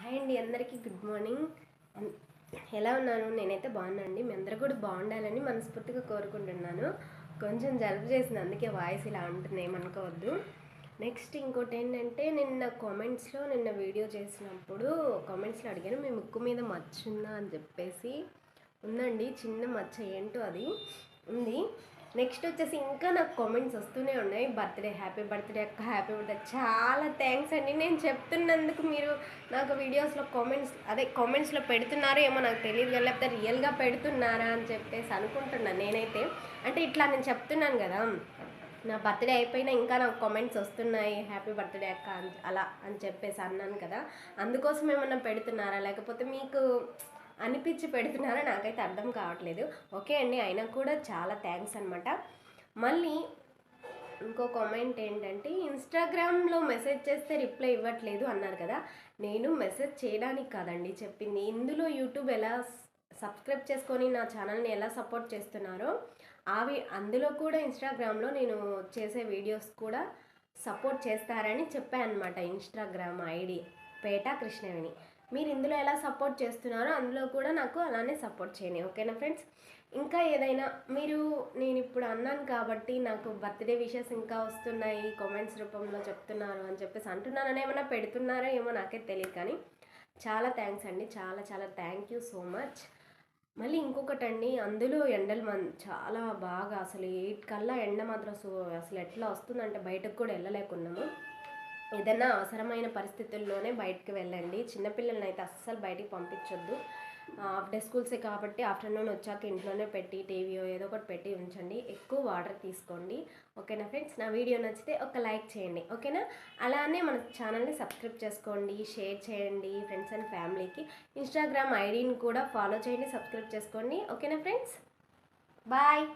Hi అండి, అందరికీ good morning. ఎలా ఉన్నారు? నేనైతే బాగున్నానండి. మీ అందరూ కూడా బాగుండాలని మనస్ఫూర్తిగా కోరుకుంటున్నాను. కొంచెం జలుబు చేసింది, అందుకే వాయిస్ ఇలా ఉంటుంది, ఏమనుకోవద్దు. నెక్స్ట్ ఇంకోటి ఏంటంటే, నిన్న వీడియో చేసినప్పుడు కామెంట్స్లో అడిగాను, మీ ముక్కు మీద మచ్చ ఉందా అని చెప్పేసి. ఉందండి, చిన్న మచ్చ, ఏంటో అది ఉంది. నెక్స్ట్ వచ్చేసి ఇంకా నాకు కామెంట్స్ వస్తూనే ఉన్నాయి. హ్యాపీ బర్త్డే అక్క, హ్యాపీ బర్త్డే, చాలా థ్యాంక్స్ అండి. నేను చెప్తున్నందుకు మీరు నాకు వీడియోస్లో కామెంట్స్లో పెడుతున్నారో ఏమో నాకు తెలియదు, కానీ లేకపోతే రియల్గా పెడుతున్నారా అని చెప్పేసి అనుకుంటున్నాను నేనైతే. అంటే ఇట్లా నేను చెప్తున్నాను కదా, నా బర్త్డే అయిపోయినా ఇంకా నాకు కామెంట్స్ వస్తున్నాయి, హ్యాపీ బర్త్డే అక్క అలా అని చెప్పేసి అన్నాను కదా, అందుకోసం ఏమన్నా పెడుతున్నారా లేకపోతే మీకు అనిపించి పెడుతున్నారా నాకైతే అర్థం కావట్లేదు. ఓకే అండి, అయినా కూడా చాలా థ్యాంక్స్ అనమాట. మళ్ళీ ఇంకో కామెంట్ ఏంటంటే, ఇన్స్టాగ్రామ్లో మెసేజ్ చేస్తే రిప్లై ఇవ్వట్లేదు అన్నారు కదా. నేను మెసేజ్ చేయడానికి కాదండి చెప్పింది, ఇందులో యూట్యూబ్ ఎలా సబ్స్క్రైబ్ చేసుకొని నా ఛానల్ని ఎలా సపోర్ట్ చేస్తున్నారో అందులో కూడా ఇన్స్టాగ్రామ్లో నేను చేసే వీడియోస్ కూడా సపోర్ట్ చేస్తారని చెప్పాను అనమాట. ఇన్స్టాగ్రామ్ ఐడి పేట కృష్ణవేణి. మీరు ఇందులో ఎలా సపోర్ట్ చేస్తున్నారో అందులో కూడా నాకు అలానే సపోర్ట్ చేయండి, ఓకేనా ఫ్రెండ్స్. ఇంకా ఏదైనా నేను ఇప్పుడు అన్నాను కాబట్టి నాకు బర్త్డే విషెస్ ఇంకా వస్తున్నాయి, కామెంట్స్ రూపంలో చెప్తున్నారు అని చెప్పేసి అంటున్నారని ఏమైనా పెడుతున్నారో ఏమో నాకే తెలియదు, కానీ చాలా థ్యాంక్స్ అండి, చాలా చాలా థ్యాంక్ యూ సో మచ్. మళ్ళీ ఇంకొకటండి, అందులో ఎండలు చాలా బాగా అసలు 8 కల్లా ఎండ మాత్రం అసలు ఎట్లా వస్తుందంటే బయటకు కూడా వెళ్ళలేకున్నాము. ఏదైనా అవసరమైన పరిస్థితుల్లోనే బయటకు వెళ్ళండి. చిన్నపిల్లల్ని అయితే అస్సలు బయటికి పంపించొద్దు. హాఫ్ డే స్కూల్సే కాబట్టి ఆఫ్టర్నూన్ వచ్చాక ఇంట్లోనే పెట్టి టీవీయో ఏదో ఒకటి పెట్టి ఉంచండి. ఎక్కువ వాటర్ తీసుకోండి, ఓకేనా ఫ్రెండ్స్. నా వీడియో నచ్చితే ఒక లైక్ చేయండి, ఓకేనా. అలానే మన ఛానల్ని సబ్స్క్రైబ్ చేసుకోండి, షేర్ చేయండి ఫ్రెండ్స్ అండ్ ఫ్యామిలీకి. ఇన్స్టాగ్రామ్ ఐడిని కూడా ఫాలో చేయండి, సబ్స్క్రైబ్ చేసుకోండి, ఓకేనా ఫ్రెండ్స్. బాయ్.